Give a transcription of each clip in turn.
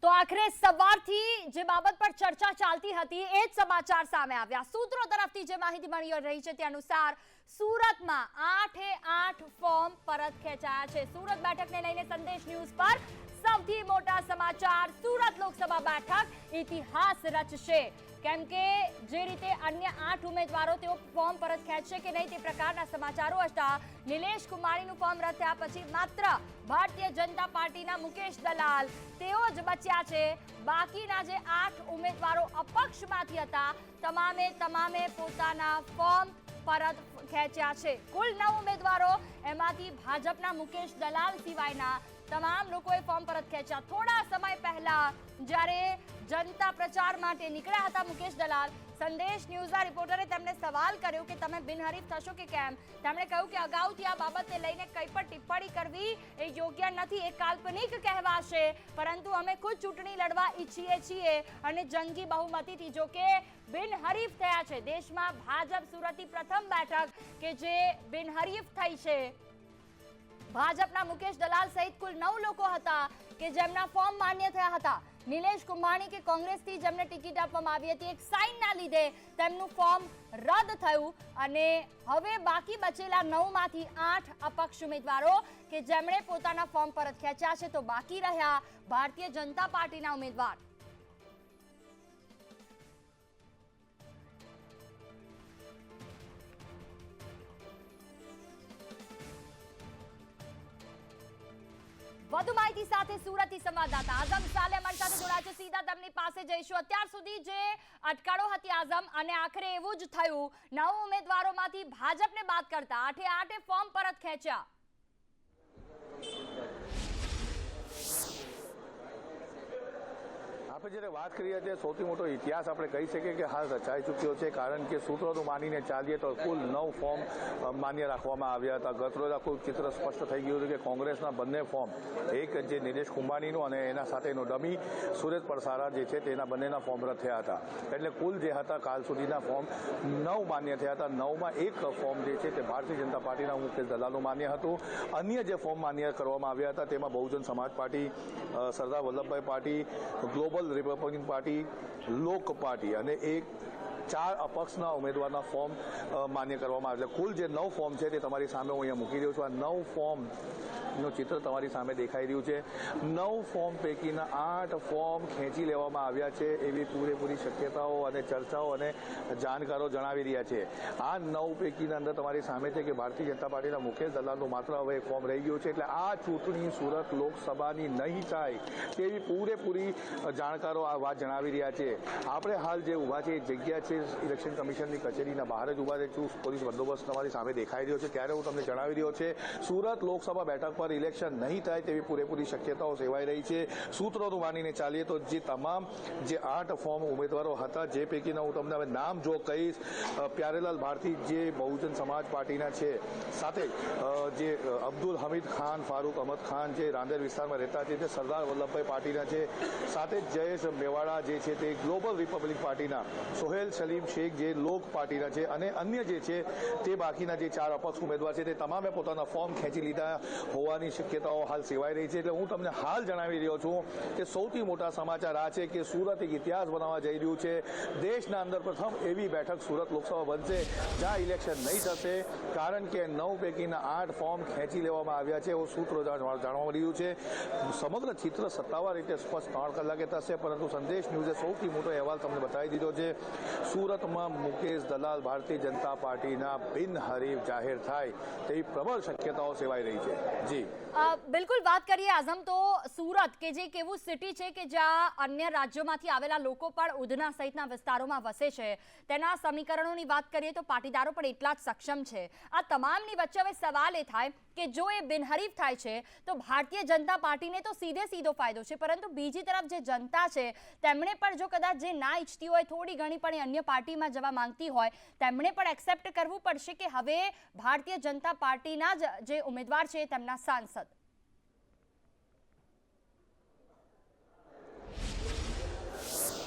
તો આખરે સવારથી જે બાબત પર ચર્ચા ચાલતી હતી એ જ સમાચાર સામે આવ્યા। સૂત્રો તરફથી જે માહિતી મળી રહી છે તે અનુસાર સુરતમાં 8 ફોર્મ પરત ખેંચાયા છે। સુરત બેઠકને લઈને સંદેશ ન્યૂઝ પર સૌથી મોટા સમાચાર, સુરત લોકસભા બેઠક ઇતિહાસ રચશે। કેમ કે જે રીતે અન્ય 8 ઉમેદવારો તેઓ ફોર્મ પરત ખેંચશે કે નહીં તે પ્રકારના સમાચારો હતા। નિલેશ કુમારીનું ફોર્મ રદ થયા પછી માત્ર ભારતીય જનતા પાર્ટીના મુકેશ દલાલ તેઓ જ બચ્યા છે। બાકીના જે 8 ઉમેદવારો અપક્ષમાંથી હતા તમામે પોતાના ફોર્મ પરત ખેંચ્યા છે। કુલ 9 ઉમેદવારો, એમાંથી ભાજપના મુકેશ દલાલ સિવાયના તમામ લોકોએ ફોર્મ પરત ખેંચ્યા। થોડા સમય પહેલા જ્યારે જનતા પ્રચાર માટે નીકળ્યા હતા મુકેશ દલાલ, સંદેશ ન્યૂઝના રિપોર્ટરે તેમને સવાલ કર્યો કે તમે બિનહરીફ થશો કે કેમ। તેમણે કહ્યું કે અગાઉથી આ બાબતને લઈને કંઈ પણ ટિપ્પણી કરવી એ યોગ્ય નથી, એ કાલ્પનિક કહેવાશે, પરંતુ અમે ખુદ ચૂંટણી લડવા ઈચ્છીએ છીએ અને જંગી બહુમતીથી। જો કે બિનહરીફ થયા છે। દેશમાં ભાજપ સુરતની પ્રથમ બેઠક કે જે બિનહરીફ થઈ છે। ભાજપના મુકેશ દલાલ સહિત કુલ 9 લોકો હતા કે જેમના ફોર્મ માન્ય થયા હતા। નિલેશ કુંભાણી કે કોંગ્રેસથી જેમને ટિકિટ આપવામાં આવી હતી, એક સાઇનના લીધે તેમનું ફોર્મ રદ થયું અને હવે બાકી બચેલા 9માંથી 8 અપક્ષ ઉમેદવારો કે જેમણે પોતાના ફોર્મ પરત ખેંચ્યા છે, તો બાકી રહ્યા ભારતીય જનતા પાર્ટીના ઉમેદવાર। વધુ માહિતી સાથે સુરતથી સંવાદદાતા આઝમ સાલે અમારી સાથે જોડાયા છે। સીધા તેમની પાસે જઈશું। અત્યાર સુધી જે અટકળો હતી આઝમ, અને આખરે એવું જ થયું, 9 ઉમેદવારોમાંથી ભાજપને બાદ કરતા 8 ફોર્મ પરત ખેંચ્યા। આપણે જ્યારે વાત કરીએ છીએ સૌથી મોટો ઇતિહાસ આપણે કહી શકીએ કે હાલ રચાઈ ચૂક્યો છે, કારણ કે સૂત્રોનું માનીને ચાલીએ તો કુલ 9 ફોર્મ માન્ય રાખવામાં આવ્યા હતા। ગતરોજ આખું ચિત્ર સ્પષ્ટ થઈ ગયું હતું કે કોંગ્રેસના બંને ફોર્મ, એક જે નિલેશ કુંભાણીનું અને એના સાથેનો ડમી સુરેશ પરસારા જે છે તેના બંનેના ફોર્મ રદ થયા હતા। એટલે કુલ જે હતા કાલ સુધીના ફોર્મ 9 માન્ય થયા હતા। 9માં એક ફોર્મ જે છે તે ભારતીય જનતા પાર્ટીના મુકેશ દલાલનું માન્ય હતું। અન્ય જે ફોર્મ માન્ય કરવામાં આવ્યા હતા તેમાં Bahujan Samaj party, Sardar Vallabhbhai party, global republican party, Lok party અને 4 અપક્ષના ઉમેદવારના ફોર્મ માન્ય કરવામાં આવ્યા છે। કુલ જે 9 ફોર્મ છે તે તમારી સામે હું અહીંયા મૂકી રહ્યો છું। આ 9 ફોર્મનું ચિત્ર તમારી સામે દેખાઈ રહ્યું છે। 9 ફોર્મ પૈકીના 8 ફોર્મ ખેંચી લેવામાં આવ્યા છે એવી પૂરેપૂરી શક્યતાઓ અને ચર્ચાઓ અને જાણકારો જણાવી રહ્યા છે। આ 9 પૈકીના અંદર તમારી સામે છે કે ભારતીય જનતા પાર્ટીના મુકેશ દલાલનું માત્ર હવે ફોર્મ રહી ગયું છે। એટલે આ ચૂંટણી સુરત લોકસભાની નહીં થાય તેવી પૂરેપૂરી જાણકારો આ વાત જણાવી રહ્યા છે। આપણે હાલ જે ઊભા છે એ જગ્યા છે ઇલેક્શન કમિશનની કચેરીના બહાર જ ઊભા છે। પોલીસ બંદોબસ્ત તમારી સામે દેખાઈ રહ્યો છે। ત્યારે હું તમને જણાવી રહ્યો છે સુરત લોકસભા બેઠક પર ઇલેક્શન નહીં થાય તેવી પૂરેપૂરી શક્યતાઓ સેવાઈ રહી છે। સૂત્રોનું માનીને ચાલીએ તો જે તમામ જે 8 ફોર્મ ઉમેદવારો હતા, જે પૈકીના હું તમને હવે નામ જો કહીશ, પ્યારેલાલ ભારતી જે બહુજન સમાજ પાર્ટીના છે, સાથે જે અબ્દુલ હમીદ ખાન, ફારૂક અહમદ ખાન જે રાંદેર વિસ્તારમાં રહેતા છે, જે સરદાર વલ્લભભાઈ પાર્ટીના છે, સાથે જયેશ મેવાડા જે છે તે ગ્લોબલ રિપબ્લિક પાર્ટીના, સોહેલ સલીમ શેખ જે લોક પાર્ટીના છે, અને અન્ય જે છે તે બાકીના જે 4 અપક્ષ ઉમેદવાર છે તે તમામે પોતાના ફોર્મ ખેંચી લીધા હોવાની શક્યતાઓ હાલ સેવાઈ રહી છે। એટલે હું તમને હાલ જણાવી રહ્યો છું કે સૌથી મોટા સમાચાર આ છે કે સુરત એક ઇતિહાસ બનાવવા જઈ રહ્યું છે। દેશના અંદર પ્રથમ એવી બેઠક સુરત લોકસભા બનશે જ્યાં ઇલેક્શન નહીં થશે, કારણ કે 9 પૈકીના 8 ફોર્મ ખેંચી લેવામાં આવ્યા છે એવું સૂત્રો જાણવા મળ્યું છે। સમગ્ર ચિત્ર સત્તાવાર રીતે સ્પષ્ટ 3 કલાકે થશે, પરંતુ સંદેશ ન્યૂઝે સૌથી મોટો અહેવાલ તમને બતાવી દીધો છે। સુરતમાં મુકેશ દલાલ ભારતીય જનતા પાર્ટીના બિનહરીફ જાહેર થાય તેવી પ્રબળ શક્યતાઓ સેવાઈ રહી છે। જી બિલકુલ, વાત કરીએ આઝમ તો સુરત કે જે એક એવું સિટી છે કે જ્યાં અન્ય રાજ્યોમાંથી આવેલા લોકો પણ ઉધના સહિતના વિસ્તારોમાં વસે છે, તેના સમીકરણોની વાત કરીએ તો પાટીદારો પણ એટલા જ સક્ષમ છે। આ તમામની વચ્ચે હવે સવાલ એ થાય કે જો એ બિનહરીફ થાય છે તો ભારતીય જનતા પાર્ટીને તો સીધો ફાયદો છે, પરંતુ બીજી તરફ જે જનતા છે તેમણે પણ જો કદાચ જે ના ઈચ્છતી હોય, થોડી ઘણી પણ અન્ય પાર્ટીમાં જવા માંગતી હોય, તેમણે પણ એક્સેપ્ટ કરવું પડશે કે હવે ભારતીય જનતા પાર્ટીના જ જે ઉમેદવાર છે તેમના સાંસદ।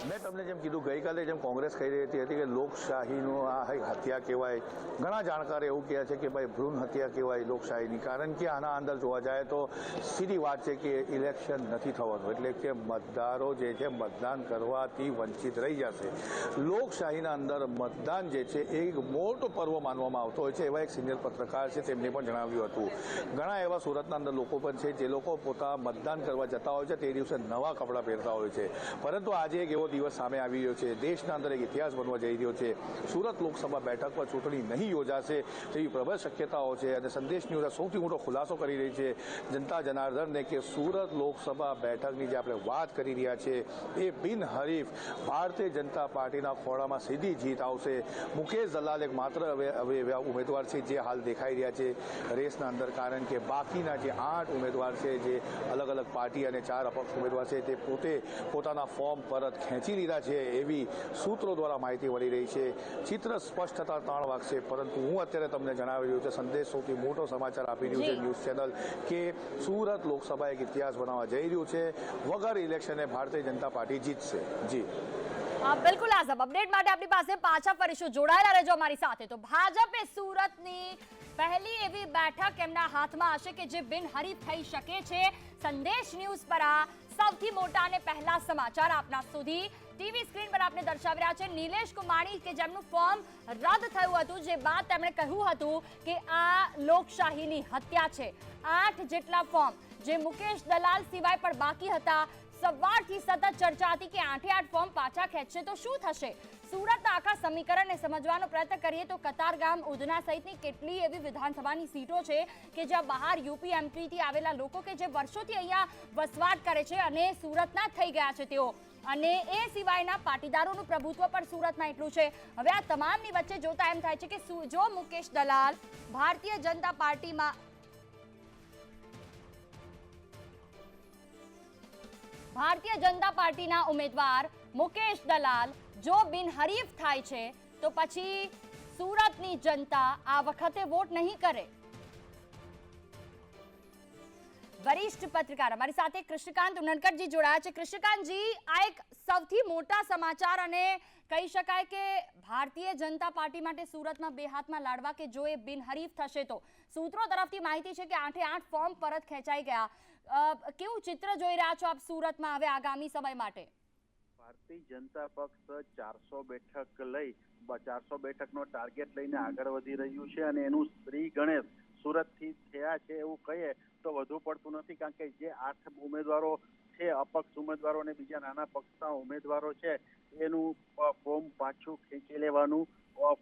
મેં તમને જેમ કીધું ગઈકાલે જેમ કોંગ્રેસ કહી રહી હતી કે લોકશાહીનું આ હત્યા કહેવાય, ઘણા જાણકાર એવું કહે છે કે ભાઈ ભ્રૂણ હત્યા કહેવાય લોકશાહીની, કારણ કે આના અંદર જોવા જાય તો સીધી વાત છે કે ઇલેક્શન નથી થવાનું, એટલે કે મતદારો જે છે મતદાન કરવાથી વંચિત રહી જશે. લોકશાહીના અંદર મતદાન જે છે એ એક મોટો પર્વ માનવામાં આવતો હોય છે. એવા એક સિનિયર પત્રકાર છે તેમને પણ જણાવ્યું હતું. ઘણા એવા સુરતના અંદર લોકો પણ છે જે લોકો પોતા મતદાન કરવા જતા હોય છે તે દિવસે નવા કપડાં પહેરતા હોય છે. પરંતુ આજે એક એવો દિવસ સામે આવી રહ્યો છે, દેશના અંદર એક ઇતિહાસ બનવા જઈ રહ્યો છે. સુરત લોકસભા બેઠક પર ચૂંટણી નહીં યોજાશે તેવી પ્રબળ શક્યતાઓ છે અને સંદેશ ન્યૂઝ સૌથી મોટો ખુલાસો કરી રહી છે જનતા જનાર્દનને કે સુરત લોકસભા બેઠકની જે આપણે વાત કરી રહ્યા છે એ બિનહરીફ ભારતીય જનતા પાર્ટીના ખોળામાં સીધી જીત આવશે. મુકેશ દલાલ એક માત્ર હવે એવા ઉમેદવાર છે જે હાલ દેખાઈ રહ્યા છે રેસના અંદર, કારણ કે બાકીના જે 8 ઉમેદવાર છે જે અલગ અલગ પાર્ટી અને 4 અપક્ષ ઉમેદવાર છે તે પોતે પોતાના ફોર્મ પરત ખેંચી લીધા છે એવી સૂત્રો દ્વારા માહિતી મળી રહી છે. ચિત્ર સ્પષ્ટ થતા 3 વાગશે, પરંતુ હું અત્યારે તમને જણાવી રહ્યું છે સંદેશ સૌથી મોટો સમાચાર આપી રહ્યું છે ન્યૂઝ ચેનલ કે સુરત લોકસભા એક ઇતિહાસ બનાવવા જઈ રહ્યું છે. વગર ઇલેક્શને ભારતીય જનતા પાર્ટી જીતશે. જી બિલકુલ આઝમ, અપડેટ માટે આપણી પાસે પાછા ફરીશું, જોડાયેલા રહેજો અમારી સાથે. તો ભાજપે સુરતની પહેલી એવી બેઠક એમના હાથમાં હશે કે જે બિનહરીફ થઈ શકે છે. સંદેશ ન્યૂઝ પર આ સૌથી મોટા અને પહેલા સમાચાર આપના સુધી ટીવી સ્ક્રીન પર આપને દર્શાવી રહ્યા છે. નિલેશ કુમાણી કે જેમનું ફોર્મ રદ થયું હતું, જે બાદ તેમણે કહ્યું હતું કે આ લોકશાહીની હત્યા છે. 8 જેટલા ફોર્મ જે મુકેશ દલાલ સિવાય પણ બાકી હતા. સવારથી સતત ચર્ચા હતી કે 8 ફોર્મ પાછા ખેંચશે તો શું થશે. સુરતના આખા સમીકરણને સમજવાનો પ્રયત્ન કરીએ તો કતારગામ, ઉધના સહિતની કેટલી એવી વિધાનસભાની સીટો છે કે જ્યાં બહાર યુપી એમપીથી આવેલા લોકો કે જે વર્ષોથી અહીંયા વસવાટ કરે છે અને સુરતના થઈ ગયા છે તેઓ, અને એ સિવાયના પાટીદારોનું પ્રભુત્વ પણ સુરતમાં એટલું છે. હવે આ તમામની વચ્ચે જોતા એમ થાય છે કે જો મુકેશ દલાલ ભારતીય જનતા પાર્ટીના ઉમેદવાર મુકેશ દલાલ જો બિનહરીફ થાય છે તો પછી સુરતની જનતા આ વખતે વોટ નહીં કરે. વરિષ્ઠ પત્રકાર અમારી સાથે કૃષ્ણકાંત ઉનડકટજી જોડાયા છે. કૃષ્ણકાંતજી, આ એક સૌથી મોટા સમાચાર અને કહી શકાય કે ભારતીય જનતા પાર્ટી માટે સુરતમાં બે હાથમાં લાડવા કે જો એ બિનહરીફ થશે તો સૂત્રો તરફથી માહિતી છે કે 8 ફોર્મ પરત ખેંચાઈ ગયા. કેવું ચિત્ર જોઈ રહ્યા છો આપ સુરતમાં હવે આગામી સમય માટે? ભારતીય જનતા પક્ષ 400 બેઠક લઈ 400 બેઠકનો ટાર્ગેટ લઈને આગળ વધી રહ્યું છે અને એનું શ્રી ગણેશ સુરતથી થયા છે એવું કહીએ તો વધુ પડતું નથી, કારણ કે જે 8 ઉમેદવારો છે, અપક્ષ ઉમેદવારો અને બીજા નાના પક્ષના ઉમેદવારો છે, એનું ફોર્મ પાછું ખેંચી લેવાનું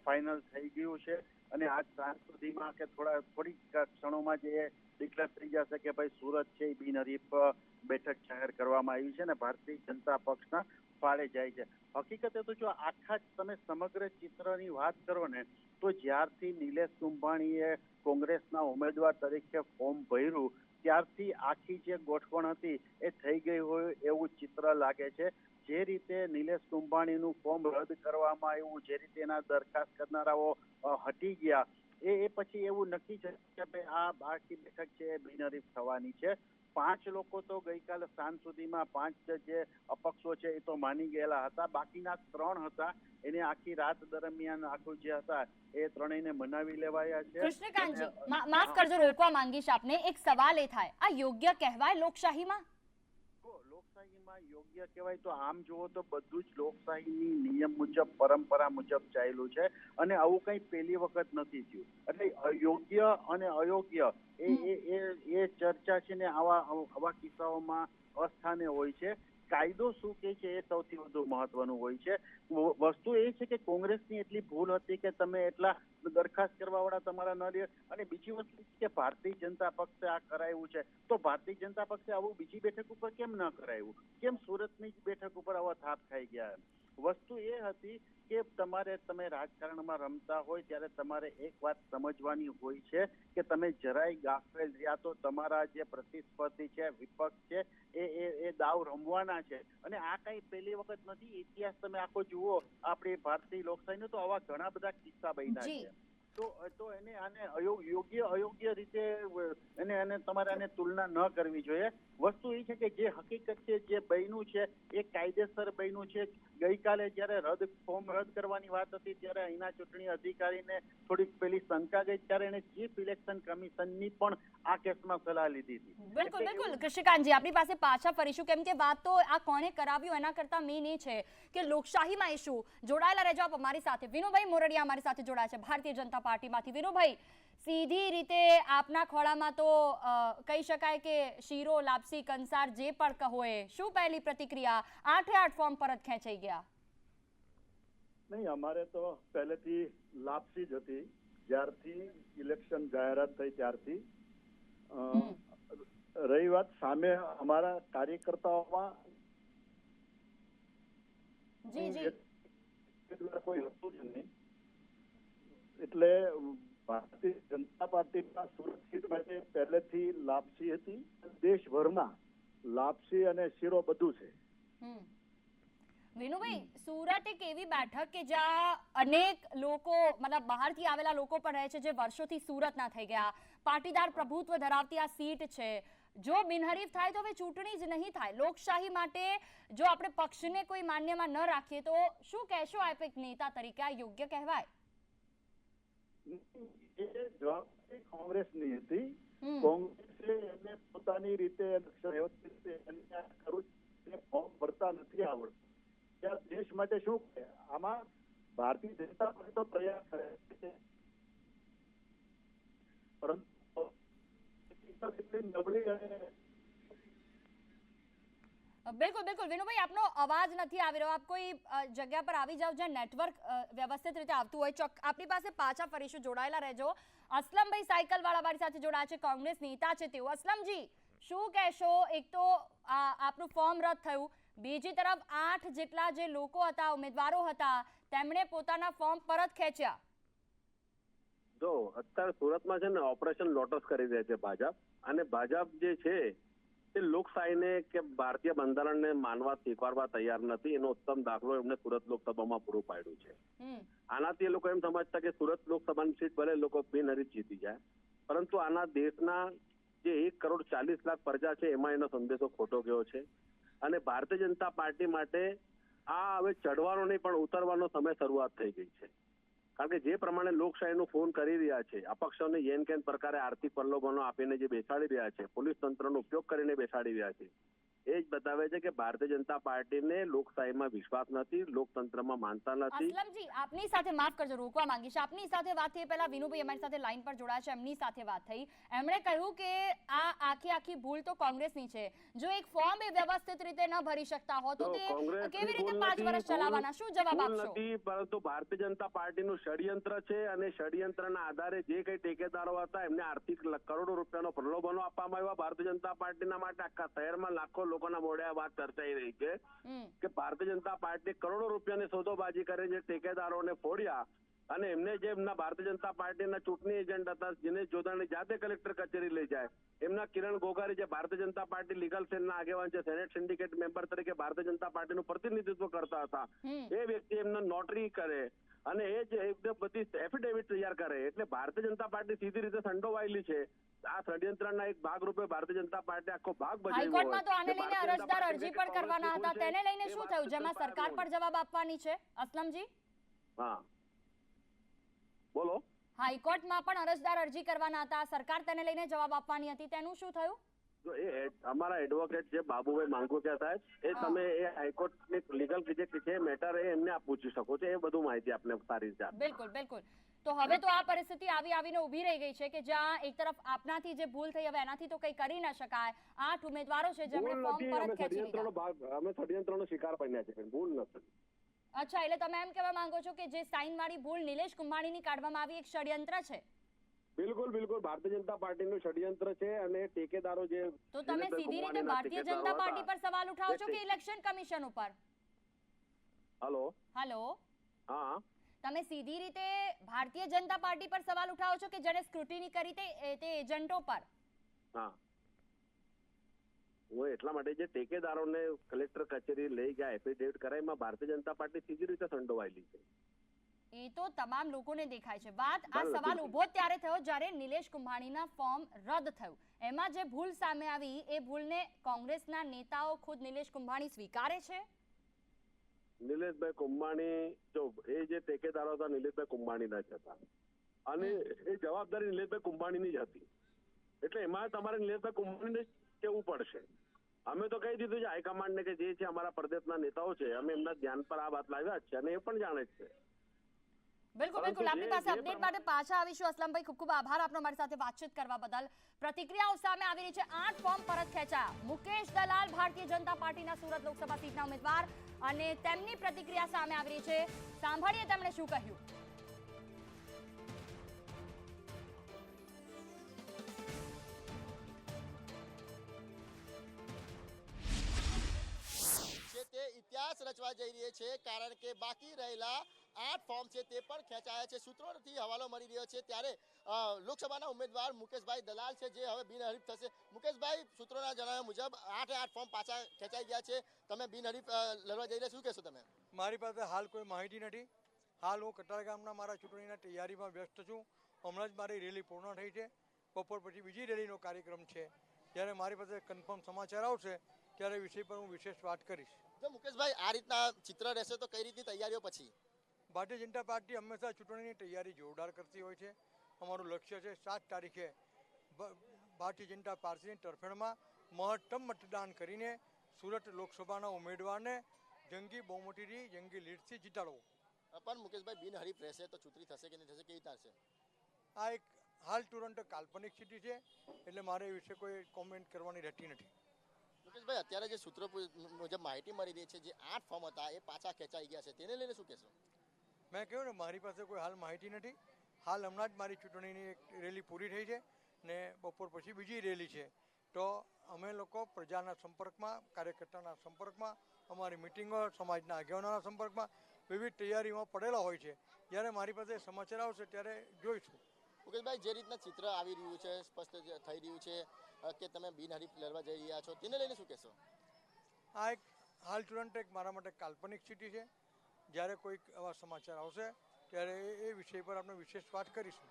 ફાઇનલ થઈ ગયું છે અને આજ સાંજ સુધીમાં કે થોડીક ક્ષણોમાં જે ડિક્લેર થઈ જશે કે ભાઈ સુરત છે એ બિનહરીફ બેઠક જાહેર કરવામાં આવી છે અને ભારતીય જનતા પક્ષના ફાળે જાય છે. હકીકતે તો જો આખા તમે સમગ્ર ચિત્રની વાત કરો ને તો જ્યારથી નિલેશ કુંભાણીએ કોંગ્રેસના ઉમેદવાર તરીકે ફોર્મ ભર્યું ત્યારથી આખી જે ગોઠવણ હતી એ થઈ ગઈ હોય એવું ચિત્ર લાગે છે. જે રીતે નિલેશ કુંભાણીનું ફોર્મ રદ કરવામાં આવ્યું, જે રીતે એના દરખાસ્ત કરનારાઓ હટી ગયા, એ પછી એવું નક્કી છે કે આ આખી બેઠક છે એ બિનહરીફ થવાની છે. 5 લોકો તો ગઈકાલે સાંજ સુધીમાં 5 જે અપક્ષો છે એ તો માની ગયેલા હતા, બાકીના 3 હતા એને આખી રાત દરમિયાન આખું જે હતા એ ત્રણેયને મનાવી લેવાયા છે. કૃષ્ણકાંતજી, માફ કરજો, રોકવા માંગીશ આપને. એક સવાલ એ થાય, આ યોગ્ય કહેવાય લોકશાહીમાં? લોકશાહીમાં યોગ્ય કહેવાય તો આમ જુઓ તો બધું જ લોકશાહીની નિયમ મુજબ, પરંપરા મુજબ ચાલ્યું છે અને આવું કઈ પહેલી વખત નથી થયું. એટલે યોગ્ય અને અયોગ્ય એ ચર્ચા છે ને આવા કિસ્સાઓમાં અસ્થાને હોય છે. કાયદો શું કહે છે એ સૌથી વધુ મહત્વનું હોય છે. વસ્તુ એ છે કે કોંગ્રેસની એટલી ભૂલ હતી કે તમે એટલા દરખાસ્ત કરવા વાળા તમારા ન રહે, અને બીજી વસ્તુ કે ભારતીય જનતા પક્ષે આ કરાયું છે તો ભારતીય જનતા પક્ષે આવું બીજી બેઠક ઉપર કેમ ન કરાયું, કેમ સુરતની જ બેઠક ઉપર આવા થાપ ખાઈ ગયા? વસ્તુ એ હતી કે તમે રાજકારણમાં રમતા હોય ત્યારે તમારે એક વાત સમજવાની હોય છે કે તમે જરાય ગાફેલ રહ્યા તો તમારા જે પ્રતિસ્પર્ધી છે, વિપક્ષ છે, એ દાવ રમવાના છે. અને આ કઈ પહેલી વખત નથી. ઇતિહાસ તમે આખો જુઓ આપણી ભારતીય લોકશાહીનો તો આવા ઘણા બધા કિસ્સા બન્યા છે. તો એને આને અયોગ્ય રીતે એને તમારે આને તુલના ન કરવી જોઈએ. વસ્તુ એ છે કે જે હકીકત છે, જે બન્યું બન્યું છે એ કાયદેસર બન્યું છે. ગઈકાલે જ્યારે ફોર્મ રદ કરવાની વાત હતી ત્યારે અહીંના ચૂંટણી અધિકારીને થોડીક પેલી શંકા ગઈ ત્યારે એને ચીફ ઇલેક્શન કમિશનની પણ આ કેસમાં સલાહ લીધી હતી. બિલકુલ બિલકુલ કૃષિકાંતજી, આપણી પાસે પાછા ફરીશું, કેમ કે વાત તો આ કોણે કરાવ્યું એના કરતા મેન એ છે કે લોકશાહીમાં એ શું. જોડાયેલા રહેજો આપ અમારી સાથે. વિનુભાઈ મોરડિયા અમારી સાથે જોડાયા છે ભારતીય જનતા પાર્ટીમાંથી. વિનુભાઈ, સીધી રીતે આપના ખોળામાં તો કહી શકાય કે શીરો, લાપસી, કંસાર જે પણ કહો એ, શું પહેલી પ્રતિક્રિયા? 8 ફોર્મ પરત ખેંચાઈ ગયા. નહીં, અમારે તો પહેલેથી લાપસી જ હતી જ્યારથી ઇલેક્શન જાહેરાત થઈ ત્યારથી. રહી વાત સામે અમારા કાર્યકર્તાઓમાં જી જી કોઈ હતું જ નહીં, એટલે ભારતીય જનતા પાર્ટીમાં સુરત સીટ માટે પહેલેથી લાપસી હતી. દેશભરમાં લાપસી અને શીરો બધું છે. વિનુભાઈ, સુરત એક એવી બેઠક કે જ્યાં અનેક લોકો, મતલબ બહારથી આવેલા લોકો પણ રહે છે જે વર્ષોથી સુરતના થઈ ગયા. પાટીદાર પ્રભુત્વ ધરાવતી આ સીટ છે. જો બિનહરીફ થાય તો હવે ચૂંટણી જ નહીં થાય. લોકશાહી માટે જો આપણે પક્ષને કોઈ માન્યમાં ન રાખીએ તો શું કહેશો આપ એક નેતા તરીકે? આ યોગ્ય કહેવાય? એ જવાબદારી કોંગ્રેસની હતી. કોંગ્રેસે એમને પોતાની રીતે ફોર્મ ભરતા નથી આવડતું. દેશ માટે શું કરે? આમાં ભારતીય જનતા પાર્ટી તો પ્રયાસ કરે છે, પરંતુ નબળી અને બિલકુલ બિલકુલ. વિનુભાઈ, આપનો અવાજ નથી આવી રહ્યો. આપ કોઈ જગ્યા પર આવી જાવ જ્યાં નેટવર્ક વ્યવસ્થિત રીતે આવતું હોય. આપણી પાસે પાછા ફરીશું, જોડાયેલા રહેજો. અસલમભાઈ સાયકલ વાળા મારી સાથે જોડાયા છે, કોંગ્રેસ નેતા છે તેઓ. અસલમજી, શું કહેશો? એક તો આપનું ફોર્મ રદ થયું, બીજી તરફ 8 જેટલા જે લોકો હતા, ઉમેદવારો હતા, તેમણે પોતાના ફોર્મ પરત ખેંચ્યા. જો અત્યારે સુરતમાં છે ને ઓપરેશન લોટસ કરી રહ્યા છે ભાજપ, અને ભાજપ જે છે તે લોકશાહીને કે ભારતીય બંધારણને માનવા સ્વીકારવા તૈયાર નથી. એનો ઉત્તમ દાખલો એમને સુરત લોકસભામાં પૂરું પાડ્યું છે. આનાથી એ લોકો એમ સમજતા કે સુરત લોકસભાની સીટ ભલે લોકો બિનહરીફ જીતી જાય, પરંતુ આના દેશના જે 1,40,00,000 પ્રજા છે એમાં એનો સંદેશો ખોટો ગયો છે. અને ભારતીય જનતા પાર્ટી માટે આ હવે ચઢવાનો નહીં પણ ઉતરવાનો સમય શરૂઆત થઈ ગઈ છે. કારણ કે જે પ્રમાણે લોકશાહીનું ફોન કરી રહ્યા છે, અપક્ષોને યેન કેન પ્રકારે આર્થિક પ્રલોભનો આપીને જે બેસાડી રહ્યા છે, પોલીસ તંત્રનો ઉપયોગ કરીને બેસાડી રહ્યા છે, એ જ બતાવે છે કે ભારતીય જનતા પાર્ટીને લોકશાહીમાં વિશ્વાસ નથી, લોકતંત્રમાં માનતા નથી. અસલમજી, આપની સાથે માફ કરજો, રોકવા માંગીશ. આપની સાથે વાત થઈ પહેલા વિનુભાઈ અમારી સાથે લાઈન પર જોડાયા છે, એમની સાથે વાત થઈ. એમણે કહ્યું કે આ આખી ભૂલ તો કોંગ્રેસની છે. જો એક ફોર્મ એ વ્યવસ્થિત રીતે ન ભરી શકતા હો તો તે કેવી રીતે 5 વર્ષ ચલાવવાના? શું જવાબ આપશો? નથી, પરંતુ ભારતીય જનતા પાર્ટીનું ષડયંત્ર છે, અને ષડયંત્રના આધારે જે કઈ ટેકેદારો હતા એમને આર્થિક કરોડો રૂપિયાનો પ્રલોભનો આપવામાં આવ્યા ભારતીય જનતા પાર્ટીના માટે. આખા શહેરમાં લાખો લોકોના મોઢે આ વાત ચર્ચાઈ રહી છે કે ભારતીય જનતા પાર્ટી કરોડો રૂપિયાની સોદોબાજી કરી જે ટેકેદારોને ફોડ્યા, અને એમને જે એમના ભારતીય જનતા પાર્ટીના ચૂંટણી એજન્ટ હતા દિનેશ જોધાણી જાતે કલેક્ટર કચેરી લઈ જાય, એમના કિરણ ગોગારી જે ભારતીય જનતા પાર્ટી લીગલ સેલના આગેવાન છે, સેનેટ સિન્ડિકેટ મેમ્બર તરીકે ભારતીય જનતા પાર્ટીનું પ્રતિનિધિત્વ કરતા હતા, એ વ્યક્તિ એમને નોટરી કરે અને એ જ એકદમ બધી એફિડેવિટ તૈયાર કરે. એટલે ભારતીય જનતા પાર્ટી સીધી રીતે સંડોવાયેલી છે. આ ષડયંત્રના એક ભાગરૂપે ભારતીય જનતા પાર્ટી આખો ભાગ ભજવ્યો. હાઈકોર્ટમાં તો આને લઈને અરજદાર અરજી પણ કરવાના હતા, તેને લઈને શું થયું? જેમાં સરકાર પર જવાબ આપવાની છે. અસલમજી, હા બોલો. હાઈકોર્ટમાં પણ અરજદાર અરજી કરવાના હતા, સરકાર તેને લઈને જવાબ આપવાની હતી, તેનું શું થયું? તો એ અમારા એડવોકેટ છે બાબુભાઈ માંગુકિયા સાહેબ, એ તમે એ હાઈકોર્ટની લીગલ જે છે મેટર એ એમને આપ પૂછી શકો છો, એ બધું માહિતી આપને સારી રીતે. બિલકુલ બિલકુલ. તો હવે તો આ પરિસ્થિતિ આવીને ઊભી રહી ગઈ છે કે જ્યાં એક તરફ આપનાથી જે ભૂલ થઈ, હવે એનાથી તો કંઈ કરી ન શકાય. 8 ઉમેદવારો છે જેમણે ફોર્મ પરત ખેંચી લીધા. અમે ષડયંત્રનો શિકાર બન્યા છે, ભૂલ નથી. અચ્છા, એટલે તમે એમ કહેવા માંગો છો કે જે સાઇન વાળી ભૂલ નિલેશ કુંભાણીની કાઢવામાં આવી એક ષડયંત્ર છે? બિલકુલ બિલકુલ ભારતીય જનતા પાર્ટીનું ષડયંત્ર છે, અને ટેકેદારો જે તો તમે સીધી રીતે ભારતીય જનતા પાર્ટી પર સવાલ ઉઠાવો છો કે ઇલેક્શન કમિશન ઉપર? હેલો. હા, તમે સીધી રીતે ભારતીય જનતા પાર્ટી પર સવાલ ઉઠાવો છો કે જેને સ્ક્રુટિની કરી તે એજન્ટો પર? હા, હું એટલા માટે જે ટેકેદારોને કલેક્ટર કચેરી લઈ ગયા, એફિડેવિટ કરાય, એમાં ભારતીય જનતા પાર્ટી સીધી રીતે સંડોવાયેલી છે. એ તો તમામ લોકોને દેખાય છે. વાત આ બરાબર. સવાલ ઉભો જ ત્યારે થયો જ્યારે નિલેશ કુંભાણીના ફોર્મ રદ થયું. એમાં જે ભૂલ સામે આવી એ ભૂલને કોંગ્રેસના નેતાઓ ખુદ નિલેશ કુંભાણી સ્વીકારે છે. નિલેશભાઈ કુંભાણી જો એ જે ટેકેદારો હતા નિલેશભાઈ કુંભાણીના જ હતા અને એ જવાબદારી નિલેશભાઈ કુંભાણીની જ હતી. એટલે એમાં તમારે નિલેશભાઈ કુંભાણીને જ કહેવું પડશે. અમે તો કહી દીધું છે હાઈકમાન્ડને કે જે છે અમારા પ્રદેશના નેતાઓ છે અમે એમના ધ્યાન પર આ વાત લાવ્યા જ છે અને એ પણ જાણે જ છે. બિલકુલ બિલકુલ આપની પાસે અપડેટ માટે પાછા આવીશું. અસલમભાઈ, ખૂબ ખૂબ આભાર આપનો મારી સાથે વાતચીત કરવા બદલ. પ્રતિક્રિયાઓ સામે આવી રહી છે. 8 ફોર્મ પરત ખેંચાયા. મુકેશ દલાલ ભારતીય જનતા પાર્ટીના સુરત લોકસભા સીટના ઉમેદવાર અને તેમની પ્રતિક્રિયા સામે આવી રહી છે. સાંભળીએ તેમણે શું કહ્યું. તે ઇતિહાસ રચવા જઈ રહી છે કારણ કે બાકી રહેલા 8 ફોર્મ છે તે પણ ખેંચાયા છે. સૂત્રોથી હવાલો મળી રહ્યો છે ત્યારે લોકસભાના ઉમેદવાર મુકેશભાઈ દલાલ છે જે હવે બિનહરીફ થશે. મુકેશભાઈ, સૂત્રોના જણાવ્યા મુજબ 8 ફોર્મ પાછા ખેંચાઈ ગયા છે. તમે બિનહરીફ લડવા જઈ રહ્યા શું કહેશો તમે? મારી પાસે હાલ કોઈ માહિતી નથી. હાલ હું કટાર ગામના મારા ચૂંટણીના તૈયારીમાં વ્યસ્ત છું. હમણાં જ મારી રેલી પૂર્ણ થઈ છે. બપોર પછી બીજી રેલીનો કાર્યક્રમ છે. જ્યારે મારી પાસે કન્ફર્મ સમાચાર આવશે ત્યારે વિષય પર હું વિશેષ વાત કરીશ. જો મુકેશભાઈ આ રીતના ચિત્ર રહેશે તો કઈ રીતની તૈયારીઓ પછી? ભારતીય જનતા પાર્ટી હંમેશા ચૂંટણીની તૈયારી જોરદાર કરતી હોય છે. અમારું લક્ષ્ય છે 7 તારીખે ભારતીય જનતા પાર્ટીની તરફેણમાં મહત્તમ મતદાન કરીને સુરત લોકસભાના ઉમેદવારને જંગી બહુમતીથી જંગી લીડથી જીતાડવો. પણ મુકેશભાઈ બિનહરીફ રહેશે તો ચૂંટણી થશે કે નહીં થશે, કેવી રીતે થશે? આ એક હાલ તુરંત કાલ્પનિક સ્થિતિ છે એટલે મારે એ વિશે કોઈ કોમેન્ટ કરવાની રહેતી નથી. મુકેશભાઈ, અત્યારે જે સૂત્રો મુજબ માહિતી મળી રહી છે જે 8 ફોર્મ હતા એ પાછા ખેંચાઈ ગયા છે, તેને લઈને શું કહેશો? મેં કહ્યું ને મારી પાસે કોઈ હાલ માહિતી નથી. હાલ હમણાં જ મારી ચૂંટણીની એક રેલી પૂરી થઈ છે ને બપોર પછી બીજી રેલી છે. તો અમે લોકો પ્રજાના સંપર્કમાં, કાર્યકર્તાના સંપર્કમાં, અમારી મિટિંગો, સમાજના આગેવાનોના સંપર્કમાં વિવિધ તૈયારીમાં પડેલા હોય છે. જ્યારે મારી પાસે સમાચાર આવશે ત્યારે જોઈશું. મુકેશભાઈ, જે રીતના ચિત્ર આવી રહ્યું છે, સ્પષ્ટ થઈ રહ્યું છે કે તમે બિનહરીફ લડવા જઈ રહ્યા છો, તેને લઈને શું કહેશો? આ એક હાલ તુરંત એક મારા માટે કાલ્પનિક સ્થિતિ છે. જ્યારે કોઈક આવા સમાચાર આવશે ત્યારે એ વિષય પર આપણે વિશેષ વાત કરીશું.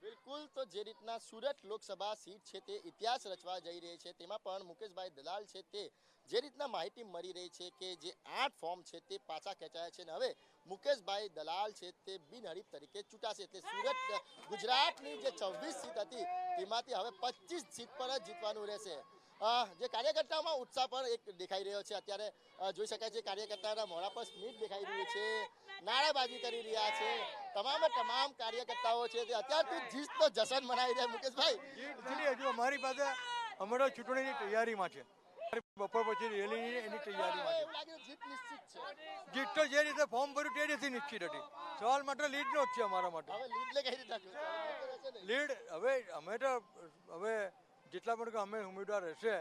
બિલકુલ, તો જે રીતના સુરત લોકસભા સીટ છે તે ઇતિહાસ રચવા જઈ રહી છે તેમાં પણ મુકેશભાઈ દલાલ છે તે જે રીતના માહિતી મળી રહી છે કે જે 8 ફોર્મ છે તે પાછા ખેંચાયા છે અને હવે મુકેશભાઈ દલાલ છે તે બિનહરીફ તરીકે ચૂંટાશે. એટલે સુરત ગુજરાતની જે 24 સીટ હતી તેમાંથી હવે 25 સીટ પર જ જીતવાનું રહેશે. જે કાર્યકર્તાઓમાં ઉત્સાહ પણ એક દેખાઈ રહ્યો છે. અત્યારે જોઈ શકાય છે કાર્યકર્તાના મોઢા પર સ્મિત દેખાઈ રહ્યું છે, નારાબાજી કરી રહ્યા છે. તમામ કાર્યકર્તાઓ છે તે અત્યારથી જીતનો જશ્ન મનાવી રહ્યા. મુકેશભાઈ, હજુ અમારી પાસે અમે તો ચૂંટણીની તૈયારીમાં છે. બપોર પછી રેલી એની તૈયારીમાં છે. એવું લાગે જીત નિશ્ચિત છે. જીત તો જે રીતે ફોર્મ ભર્યું તે રીતે નિશ્ચિત હતી. સવાલ માત્ર લીડનો જ છે અમારા માટે. હવે લીડ લે કઈ રીતે લીડ હવે અમે તો હવે જેટલા પણ અમે ઉમેદવાર રહેશે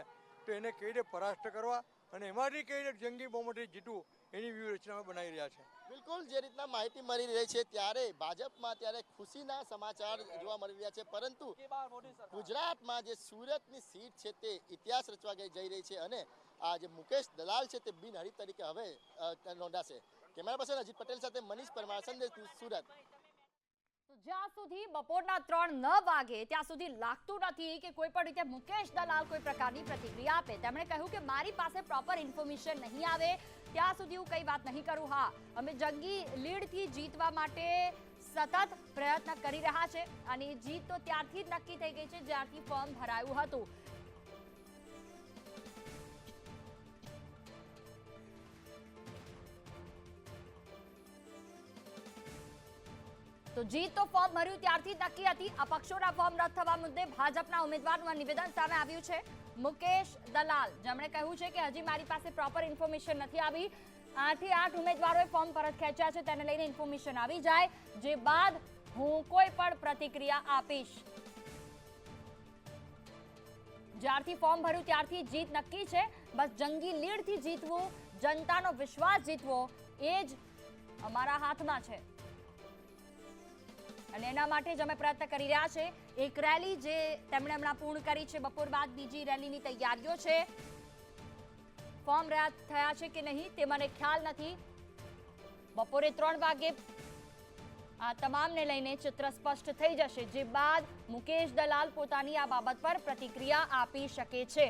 તો એને કઈ રીતે પરાસ્ત કરવા અને એમાંથી કઈ રીતે જંગી બહુમતી જીતવું એની વ્યૂહરચના બનાવી રહ્યા છે. બિલકુલ, જે રીતના માહિતી મળી રહી છે ત્યારે ભાજપમાં ત્યારે ખુશીના સમાચાર જોવા મળી રહ્યા છે, પરંતુ ગુજરાતમાં જે સુરતની સીટ છે તે ઇતિહાસ રચવા જઈ રહી છે અને આ જે મુકેશ દલાલ છે તે બિનહરીફ તરીકે હવે નોંધાશે. કેમેરા પર્સન અજીત પટેલ સાથે મનીષ પરમાર, સંદેશ ન્યૂઝ, સુરત. જ્યાં સુધી બપોરના 3 ન વાગે ત્યાં સુધી લાગતું નથી કે કોઈ પણ રીતે મુકેશ દલાલ કોઈ પ્રકારની પ્રતિક્રિયા આપે. તેમણે કહ્યું કે મારી પાસે પ્રોપર ઇન્ફોર્મેશન નહીં આવે ત્યાં સુધી હું કઈ વાત નહીં કરું. હા, અમે જંગી લીડથી જીતવા માટે સતત પ્રયત્ન કરી રહ્યા છે અને જીત તો ત્યારથી જ નક્કી થઈ ગઈ છે જ્યારથી ફોર્મ ભરાયું હતું. તો જીત તો ફોર્મ ભર્યું ત્યારથી જ નક્કી હતી. આ પક્ષોના ફોર્મ રદ થવા મુદ્દે ભાજપના ઉમેદવારનું નિવેદન સામે આવ્યું છે. મુકેશ દલાલ જેમણે કહ્યું છે કે હજી મારી પાસે પ્રોપર ઇન્ફોર્મેશન નથી આવી. 8 થી 8 ઉમેદવારોએ ફોર્મ પરત ખેંચ્યા છે, તેને લઈને ઇન્ફોર્મેશન આવી જાય જે બાદ હું કોઈ પણ પ્રતિક્રિયા આપીશ. જ્યારથી ફોર્મ ભર્યું ત્યારથી જીત નક્કી છે. બસ જંગી લીડથી જીતવું, જનતાનો વિશ્વાસ જીતવો એ જ અમારા હાથમાં છે અને એના માટે જ અમે પ્રયત્ન કરી રહ્યા છે. એક રેલી જે તેમણે હમણાં પૂર્ણ કરી છે, બપોર બાદ બીજી રેલીની તૈયારીઓ છે. ફોર્મ રદ થયા છે કે નહીં તે મને ખ્યાલ નથી. બપોરે 3 વાગે આ તમામને લઈને ચિત્ર સ્પષ્ટ થઈ જશે, જે બાદ મુકેશ દલાલ પોતાની આ બાબત પર પ્રતિક્રિયા આપી શકે છે.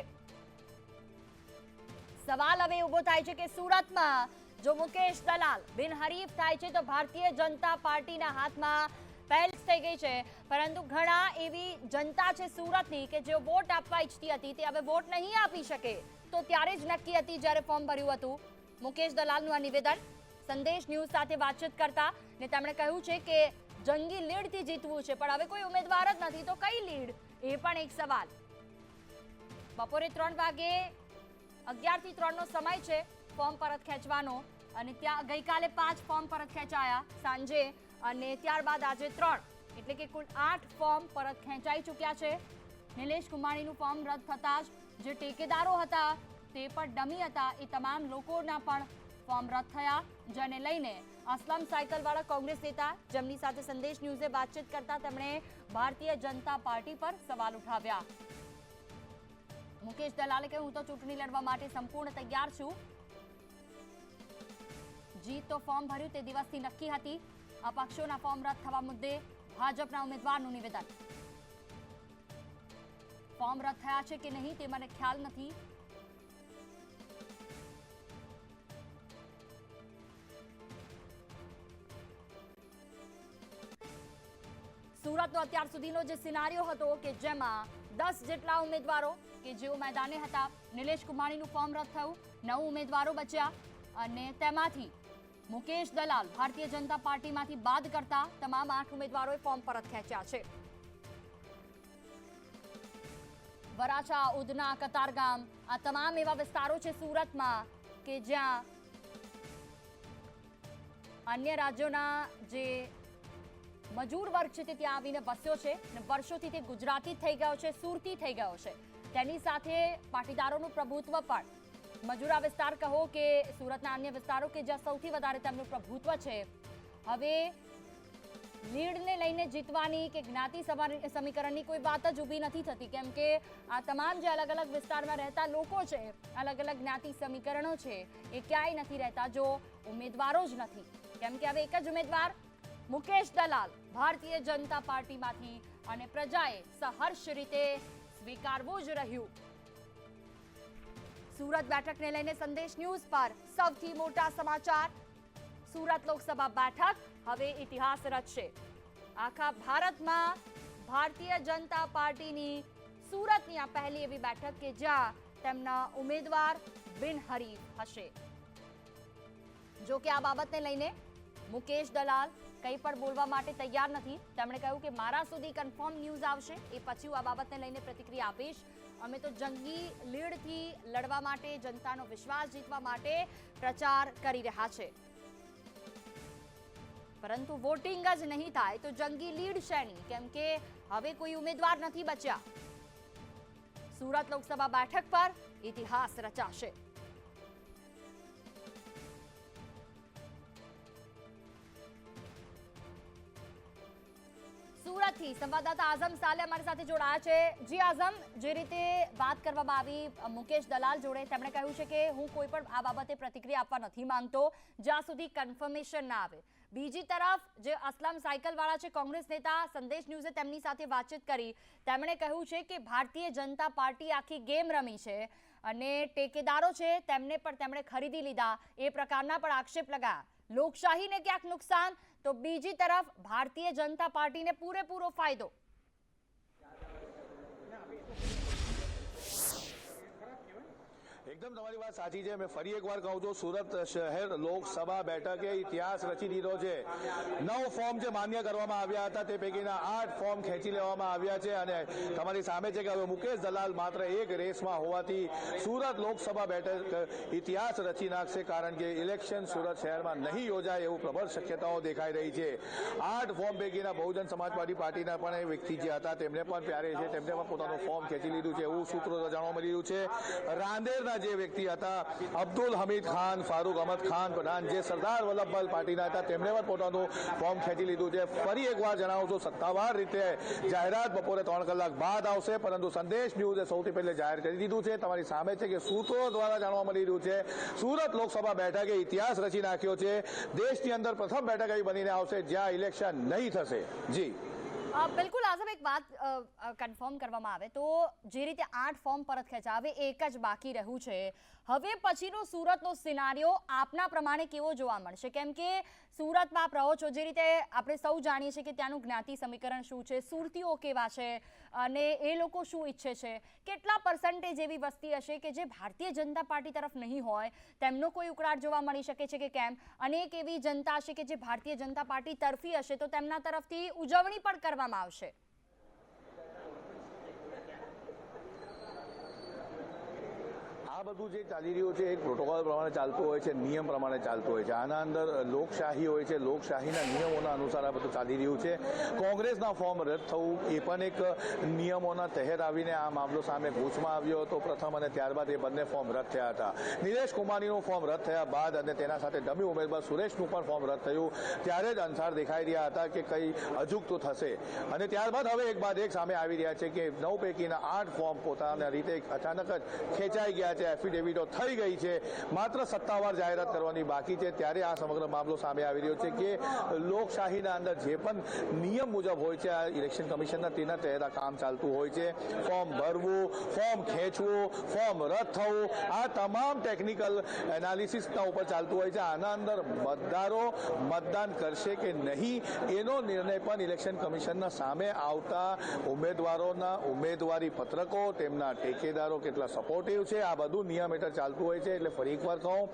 સવાલ હવે ઉભો થાય છે કે સુરતમાં જો મુકેશ દલાલ બિનહરીફ થાય છે તો ભારતીય જનતા પાર્ટીના હાથમાં પહેલ થઈ ગઈ છે. પરંતુ ઘણા એવી જનતા છે સુરતની કે જે વોટ આપવા ઈચ્છતી હતી તે હવે વોટ નહીં આપી શકે. તો ત્યારે જ નક્કી હતી જ્યારે ફોર્મ ભર્યું હતું. મુકેશ દલાલનું આ નિવેદન સંદેશ ન્યૂઝ સાથે વાતચીત કરતા ને તેમણે કહ્યું છે કે જંગી લીડથી જીતવું છે, પણ હવે કોઈ ઉમેદવાર જ નથી તો કઈ લીડ, એ પણ એક સવાલ. બપોરે 3 વાગે 11 થી 3 નો સમય છે ફોર્મ પરત ખેંચવાનો, અને ત્યાં ગઈકાલે 5 ફોર્મ પરત ખેંચાયા સાંજે, અને ત્યારબાદ આજે 3, એટલે કે કુલ 8 ફોર્મ પરત ખેંચાઈ ચૂક્યા છે. નિલેશ કુમાણીનું ફોર્મ રદ થતા જ જે ટેકેદારો હતા તે પણ ડમી હતા, એ તમામ લોકોના પણ ફોર્મ રદ થયા, જેને લઈને અસલમ સાયકલવાળા કોંગ્રેસ નેતા જેમની સાથે સંદેશ ન્યૂઝે વાતચીત કરતા તેમણે ભારતીય જનતા પાર્ટી પર સવાલ ઉઠાવ્યા. મુકેશ દલાલે કહ્યું, હું તો ચૂંટણી લડવા માટે સંપૂર્ણ તૈયાર છું. જીત તો ફોર્મ ભર્યું તે દિવસથી નક્કી હતી. અપક્ષોના ફોર્મ રદ થવા મુદ્દે ભાજપના ઉમેદવારનું નિવેદન. ફોર્મ રદ થયા છે કે નહીં તે મને ખ્યાલ નથી. સુરતનો અત્યાર સુધીનો જે સિનારીઓ હતો કે જેમાં 10 જેટલા ઉમેદવારો કે જેઓ મેદાને હતા, નિલેશ કુમાણીનું ફોર્મ રદ થયું, 9 ઉમેદવારો બચ્યા, અને તેમાંથી મુકેશ દલાલ ભારતીય જનતા પાર્ટીમાંથી બાદ કરતા તમામ 8 ઉમેદવારોએ ફોર્મ પરત ખેંચ્યા છે. વરાછા, ઉધના, કતારગામ આ તમામ એવા વિસ્તારો છે સુરતમાં કે જ્યાં અન્ય રાજ્યોના જે મજૂર વર્ગ છે તે ત્યાં આવીને વસ્યો છે અને વર્ષોથી તે ગુજરાતી થઈ ગયો છે, સુરતી થઈ ગયો છે. તેની સાથે પાટીદારોનું પ્રભુત્વ પણ, મજૂરા વિસ્તાર કહો કે સુરતના અન્ય વિસ્તારો કે જ્યાં સૌથી વધારે તેમનું પ્રભુત્વ છે, હવે લીડને લઈને જીતવાની કે જ્ઞાતિ સમીકરણની કોઈ વાત જ ઊભી નથી થતી, કેમ કે આ તમામ જે અલગ અલગ વિસ્તારમાં રહેતા લોકો છે, અલગ અલગ જ્ઞાતિ સમીકરણો છે, એ ક્યાંય નથી રહેતા જો ઉમેદવારો જ નથી. કેમ કે હવે એક જ ઉમેદવાર મુકેશ દલાલ ભારતીય જનતા પાર્ટીમાંથી, અને પ્રજાએ સહર્ષ રીતે સ્વીકારવું જ રહ્યું. સુરત બેઠકને લઈને સંદેશ ન્યૂઝ પર સૌથી મોટા સમાચાર. સુરત લોકસભા બેઠક હવે ઇતિહાસ રચશે. આખા ભારતમાં ભારતીય જનતા પાર્ટીની સુરતની આ પહેલી એવી બેઠક કે જ્યાં તેમના ઉમેદવાર બિનહરીફ હશે. જો કે આ બાબતને લઈને મુકેશ દલાલ કંઈ પણ બોલવા માટે તૈયાર નથી. તેમણે કહ્યું કે મારા સુધી કન્ફર્મ ન્યૂઝ આવશે એ પછી હું આ બાબતને લઈને પ્રતિક્રિયા આપીશ. અમે તો જંગી લીડથી લડવા માટે, જનતાનો વિશ્વાસ જીતવા માટે પ્રચાર કરી રહ્યા છે, પરંતુ વોટિંગ જ નહીં થાય તો જંગી લીડ શેની, કેમ કે હવે કોઈ ઉમેદવાર નથી બચ્યા. સુરત લોકસભા બેઠક પર ઇતિહાસ રચાશે. સુરતથી સંવાદદાતા આઝમ સાલે અમારી સાથે જોડાયા છે. જી આઝમ, જે રીતે વાત કરવામાં આવી મુકેશ દલાલ જોડે, તેમણે કહ્યું છે કે હું કોઈ પણ આ બાબતે પ્રતિક્રિયા આપવા નથી માંગતો જ્યાં સુધી કન્ફર્મેશન ના આવે. બીજી તરફ જે અસલમ સાયકલવાળા છે કોંગ્રેસ નેતા, સંદેશ ન્યૂઝે તેમની સાથે વાતચીત કરી, તેમણે કહ્યું છે કે ભારતીય જનતા પાર્ટી આખી ગેમ રમી છે અને ટેકેદારો છે તેમને પણ તેમણે ખરીદી લીધા, એ પ્રકારના પણ આક્ષેપ લગાયા. લોકશાહીને ક્યાંક નુકસાન તો બીજી તરફ ભારતીય જનતા પાર્ટીને પૂરેપૂરો ફાયદો. એકદમ તમારી વાત સાચી છે. મેં ફરી એકવાર કહું છું, સુરત શહેર લોકસભા બેઠકે ઇતિહાસ રચી દીધો છે. 9 ફોર્મ જે માન્ય કરવામાં આવ્યા હતા તે પૈકીના 8 ફોર્મ ખેંચી લેવામાં આવ્યા છે, અને તમારી સામે છે કે હવે મુકેશ દલાલ માત્ર એક રેસમાં હોવાથી સુરત લોકસભા બેઠક ઇતિહાસ રચી નાખશે, કારણ કે ઇલેક્શન સુરત શહેરમાં નહીં યોજાય એવું પ્રબળ શક્યતાઓ દેખાઈ રહી છે. 8 ફોર્મ પૈકીના બહુજન સમાજવાદી પાર્ટીના પણ એ વ્યક્તિ જે હતા તેમને પણ પ્યારે છે, તેમને પણ પોતાનું ફોર્મ ખેંચી લીધું છે એવું સૂત્રો જાણવા મળી રહ્યું છે. રાંદેરના જે વ્યક્તિ હતા અબ્દુલ હમીદ ખાન, ફારૂક અહમદ ખાન પઠાણ, જે સરદાર વલ્લભભાઈ પાર્ટીના હતા, તેમણે પણ પોતાનું ફોર્મ ખેંચી લીધું છે. ફરી એકવાર જણાવું છું, સત્તાવાર રીતે જાહેરાત બપોરે 3 કલાક બાદ આવશે, પરંતુ સંદેશ ન્યૂઝે સૌથી પહેલે જાહેર કરી દીધું છે. તમારી સામે છે કે સૂત્રો દ્વારા જાણવા મળી રહ્યું છે સુરત લોકસભા બેઠકે ઇતિહાસ રચી નાખ્યો છે. દેશની અંદર પ્રથમ બેઠક એવી બનીને આવશે જ્યાં ઇલેક્શન નહીં થશે. જી બિલકુલ આઝમ, એક વાત કન્ફર્મ કરવામાં આવે તો જે રીતે 8 ફોર્મ પરત ખેંચાવે એક જ બાકી રહ્યું છે, હવે પછીનો સુરતનો સિનારીઓ આપના પ્રમાણે કેવો જોવા મળશે? કેમ કે સુરતમાં આપ રહો છો, જે રીતે આપણે સૌ જાણીએ છીએ કે ત્યાંનું જ્ઞાતિ સમીકરણ શું છે, સુરતીઓ કેવા છે અને એ લોકો શું ઈચ્છે છે, કેટલા પર્સન્ટેજ એવી વસ્તી હશે કે જે ભારતીય જનતા પાર્ટી તરફ નહીં હોય, તેમનો કોઈ ઉકળાટ જોવા મળી શકે છે કે કેમ? અનેક એવી જનતા હશે કે જે ભારતીય જનતા પાર્ટી તરફી હશે, તો તેમના તરફથી ઉજવણી પણ કરવામાં આવશે. આ બધું જે ચાલી રહ્યું છે એક પ્રોટોકોલ પ્રમાણે ચાલતું હોય છે, નિયમ પ્રમાણે ચાલતું હોય છે. આના અંદર લોકશાહી હોય છે, લોકશાહીના નિયમોના અનુસાર આ બધું ચાલી રહ્યું છે. કોંગ્રેસના ફોર્મ રદ થવું એ પણ એક નિયમોના તહેત આવીને આ મામલો સામે ગૂંચમાં આવ્યો હતો પ્રથમ, અને ત્યારબાદ એ બંને ફોર્મ રદ થયા હતા. નિલેશ કુમારનું ફોર્મ રદ થયા બાદ અને તેના સાથે ડમી ઉમેદવાર સુરેશનું પણ ફોર્મ રદ થયું, ત્યારે જ અંસાર દેખાઈ રહ્યા હતા કે કંઈ અજુગતું થશે. અને ત્યારબાદ હવે એક બાદ એક સામે આવી રહ્યા છે કે 9 પૈકીના 8 ફોર્મ પોતાના રીતે અચાનક જ ખેંચાઈ ગયા છે, એફિડેવિટો થઈ ગઈ છે, માત્ર સત્તાવાર જાહેરાત કરવાની બાકી છે. ત્યારે આ સમગ્ર મામલો સામે આવી રહ્યો છે કે લોકશાહીના અંદર જે પણ નિયમ મુજબ હોય છે, આ ઇલેક્શન કમિશનના તેના તહેત આ કામ ચાલતું હોય છે. ફોર્મ ભરવું, ફોર્મ ખેંચવું, ફોર્મ રદ થવું, આ તમામ ટેકનિકલ એનાલિસિસના ઉપર ચાલતું હોય છે. આના અંદર મતદારો મતદાન કરશે કે નહીં એનો નિર્ણય પણ ઇલેક્શન કમિશનના સામે આવતા ઉમેદવારોના ઉમેદવારી પત્રકો, તેમના ટેકેદારો કેટલા સપોર્ટિવ છે, આ બધું નિયમ હેઠળ ચાલતું હોય છે. એટલે ફરી એકવાર કહું,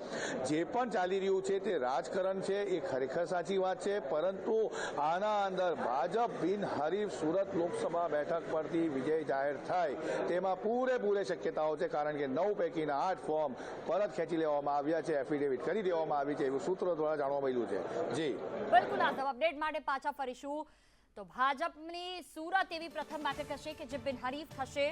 જે પણ ચાલી રહ્યું છે તે રાજકારણ છે, એ ખરેખર સાચી વાત છે, પરંતુ આના અંદર ભાજપ બિનહરીફ સુરત લોકસભા બેઠક પરથી વિજય જાહેર થાય તેમાં પૂરેપૂરી શક્યતાઓ છે, કારણ કે 9 પૈકીના 8 ફોર્મ પરત ખેંચી લેવામાં આવ્યા છે, એફિડેવિટ કરી દેવામાં આવી છે, એવું સૂત્રો દ્વારા જાણવા મળ્યું છે. જી બિલકુલ આઝમ, અપડેટ માટે પાછા ફરીશું. તો ભાજપની સુરત એવી પ્રથમ બેઠક હશે કે જે બિનહરીફ થશે